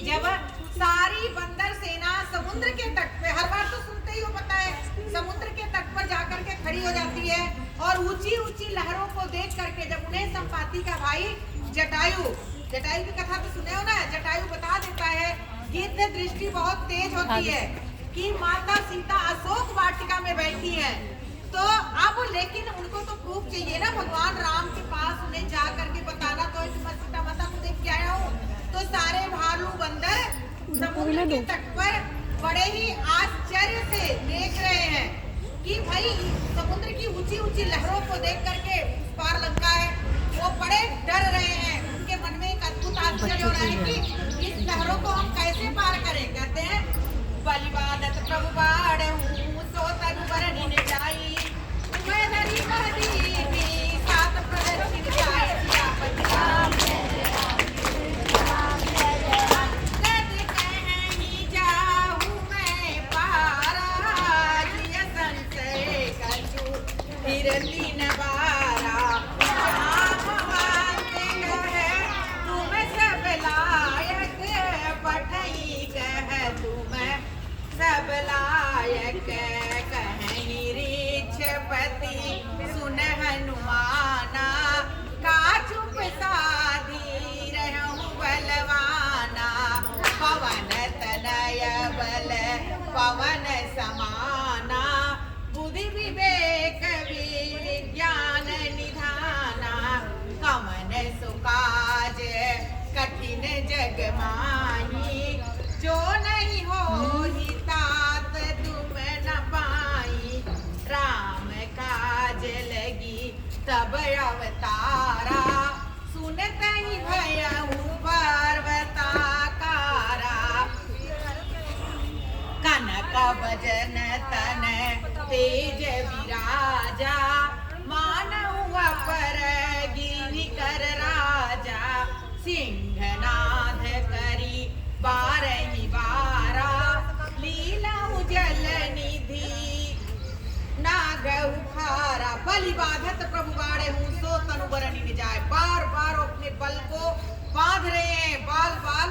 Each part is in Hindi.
जब सारी बंदर सेना समुद्र के तट पे, हर बार तो सुनते ही हो पता है, समुद्र के तट पर जाकर के खड़ी हो जाती है और ऊंची ऊंची लहरों को देख करके जब उन्हें संपाति का भाई जटायु की कथा तो सुने हो ना, जटायु बता देता है, गिद्ध दृष्टि बहुत तेज होती है कि माता सीता अशोक वाटिका में बैठी है। तो अब लेकिन उनको तो प्रूफ चाहिए ना, भगवान राम के पास उन्हें जा करके बताना तो है कि मैं सीता माता को देख के आया हूँ। तो सारे भालू बंदर समुद्र के तट पर बड़े ही आश्चर्य से देख रहे हैं कि भाई समुद्र की ऊंची ऊंची लहरों को देख करके पार लंका है, वो बड़े डर रहे हैं। उनके मन में एक अद्भुत आश्चर्य हो रहा है कि इस लहरों को हम कैसे पार करें। कहते हैं बलिबादत प्रभु बाढ़ हूँ सो तनु बरनी ने जाई मैं धरी महदी भी सात प्रदर्शित जाए सियापति तीन बारा तुम सब लायक पठई कह तुम सब लायक कहीं रीछपति सुन हनुमाना का चुप साधी रहूं बलवाना पवन तनय बल पवन समाना बुद्धि विवेक विज्ञान निधाना कमन सुकाज कठिन जग माही जो नहीं हो ही तात तुम न पाई राम काज लगी तब अवतारा सुनत ही भयहु पर्वताकारा कनक भजन तन तेज विराजा मानव पर गिरि कर राजा सिंहनाद करी बारही बारा लीला जल निधि नागहु खारा बलिबाधत प्रभु बाड़े हूँ सो तनु बरनी न जाए। बार बार अपने बल को बांध रहे हैं, बाल बाल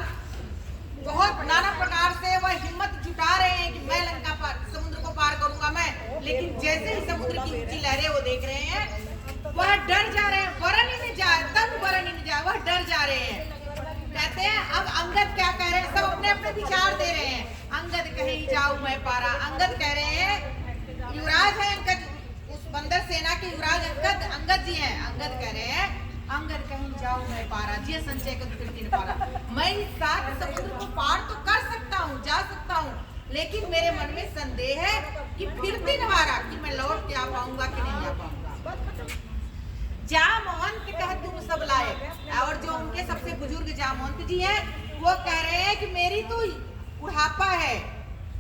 बहुत नाना प्रकार से वह हिम्मत जुटा रहे हैं कि मैं लंका पर समुद्र को पार करूंगा मैं। लेकिन जैसे ही समुद्र की ऊंची लहरें वो देख रहे हैं वह डर जा रहे हैं, वरन ही नहीं जाए तब वरन ही नहीं जाए, वह डर जा रहे हैं। कहते हैं अब अंगद क्या कह रहे हैं, सब अपने अपने विचार दे रहे हैं। अंगद कहीं जाऊं मैं पारा, अंगद कह रहे हैं, युवराज है अंगद, उस बंदर सेना के युवराज अंगद जी हैं। अंगद कह रहे हैं अंगद कहीं जाऊं मैं पारा जी संचय को फिरती न पारा, मैं इस सात समुद्र को पार तो कर सकता हूँ, जा सकता हूँ, लेकिन मेरे मन में संदेह है कि फिरती न पारा कि मैं लौट के आ पाऊंगा कि नहीं आ पाऊंगा। जामवंत कह तुम सब लायक, और जो उनके सबसे बुजुर्ग जामवंत जी हैं वो कह रहे हैं कि मेरी तो बुढ़ापा है,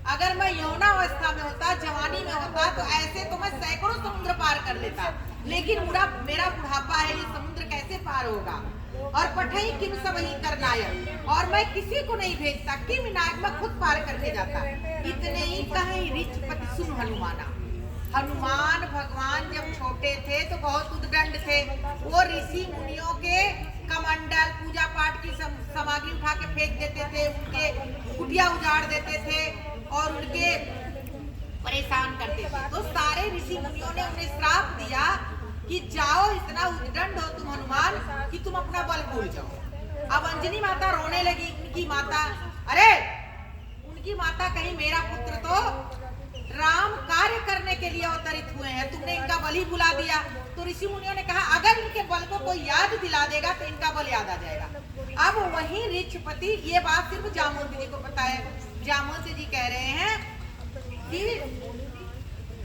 अगर मैं यौवनावस्था में होता, जवानी में होता तो ऐसे तो मैं सैकड़ों समुद्र पार कर लेता, लेकिन मेरा बुढ़ापा है, ये समुद्र कैसे पार होगा। और पठई किम सब ही करनायक, और मैं किसी को नहीं भेजता, किम नायक मैं खुद पार करके जाता। इतने ही कहीं रीछपति सुन हनुमाना। हनुमान भगवान जब छोटे थे तो बहुत उद्दंड थे, वो ऋषि मुनियों के कमंडल पूजा पाठ की सामग्री उठा के फेंक देते थे, उनके कुटिया उजाड़ देते थे और उनके परेशान करते थे। तो सारे ऋषि मुनियों ने उन्हें श्राप दिया कि जाओ, इतना उद्दंड हो तुम हनुमान कि तुम अपना बल भूल जाओ। अब अंजनी माता रोने लगी, उनकी माता, अरे उनकी माता कहीं मेरा पुत्र तो राम कार्य करने के लिए अवतरित हुए हैं, तुमने इनका बल ही भुला दिया। तो ऋषि मुनियों ने कहा अगर इनके बल को कोई याद दिला देगा तो इनका बल याद आ जाएगा। अब वही ऋषपति, ये बात सिर्फ जामवंत जी को पता है, जामवंत जी कह रहे हैं कि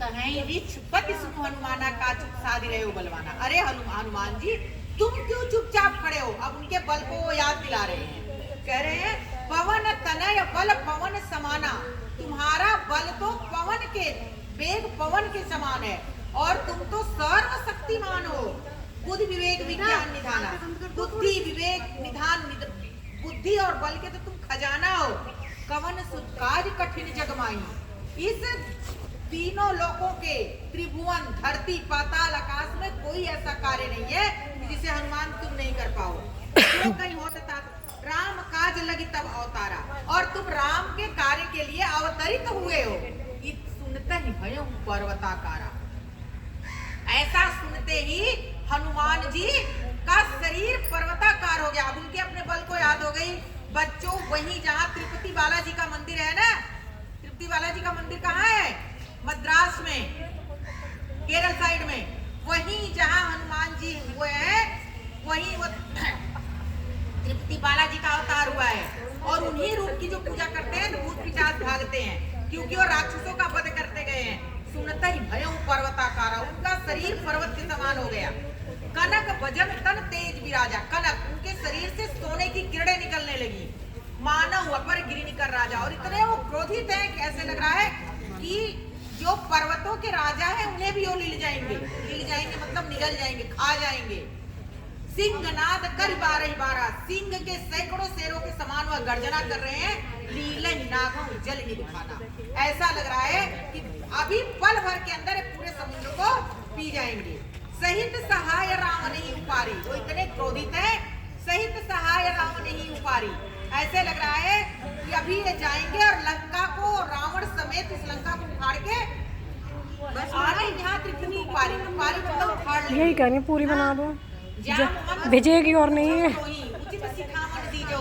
कहीं ऋषपति सुन हनुमाना का चुप साधी रहे हो बलवाना। अरे हनुमान जी तुम क्यों चुपचाप खड़े हो। अब उनके बल को वो याद दिला रहे हैं, कह रहे हैं पवन तनय बल पवन समाना, तुम्हारा बल तो पवन के वेग पवन के समान है और तुम तो सर्वशक्तिमान हो। बुद्धि विवेक विज्ञान निधाना, बुद्धि विवेक निधान बुद्धि और बल के तो तुम खजाना हो। कवन सुकाज कठिन जगमाई, इस तीनों लोकों के त्रिभुवन धरती पाताल आकाश में कोई ऐसा कार्य नहीं है जिसे हनुमान तुम नहीं कर पाओ। तो कहीं हो सकता राम काज लगी तब अवतारा, और तुम राम के कार्य के लिए अवतरित हुए हो। इत सुनते ही भयं पर्वताकारा। ऐसा सुनते ही हनुमान जी का शरीर पर्वताकार हो गया। अब उनके अपने बल को याद हो गई। बच्चों, वहीं जहाँ तिरुपति बालाजी का मंदिर है ना, तिरुपति बालाजी का मंदिर कहाँ है? मद्रास में, केरल साइड में। वहीं जहाँ हनुमान जी हुए हैं, वहीं वो तिरुपति बालाजी का अवतार हुआ है। और उन्हीं रूप की जो पूजा करते हैं, भूत पिशाच भागते हैं, क्योंकि वो राक्षसों का वध करते गए हैं। सुनता ही भयं पर्वताकारा, उनका शरीर पर्वत के समान हो गया। कनक भजन तन तेज विराजा, कनक, उनके शरीर से सोने की किरणें निकलने लगी। मानव अपर गिरिनिकर राजा, और इतने वो क्रोधित हैं कि ऐसे लग रहा है कि जो पर्वतों के राजा हैं उन्हें भी वो लील जाएंगे। लील जाएंगे मतलब निगल जाएंगे, खा जाएंगे। सिंहनाद कर 12 सिंह के सैकड़ों शेरों के समान वह गर्जना कर रहे हैं। लीलन नागों जल निखाना, ऐसा लग रहा है कि अभी पल भर के अंदर पूरे समुद्र को पी जाएंगे। सहित सहाय राम नहीं उपारी, वो इतने क्रोधित है। सहित सहाय राम नहीं उपारी, ऐसे लग रहा है कि अभी ये जाएंगे और लंका को, रावण समेत इस लंका को उखाड़ के आने यहाँ त्रिपुरी उपारी, उपारी मतलब उखाड़ लेंगे। यही करें, पूरी बना दो, भिजेगी और नहीं है। उचित सिखावन दीजो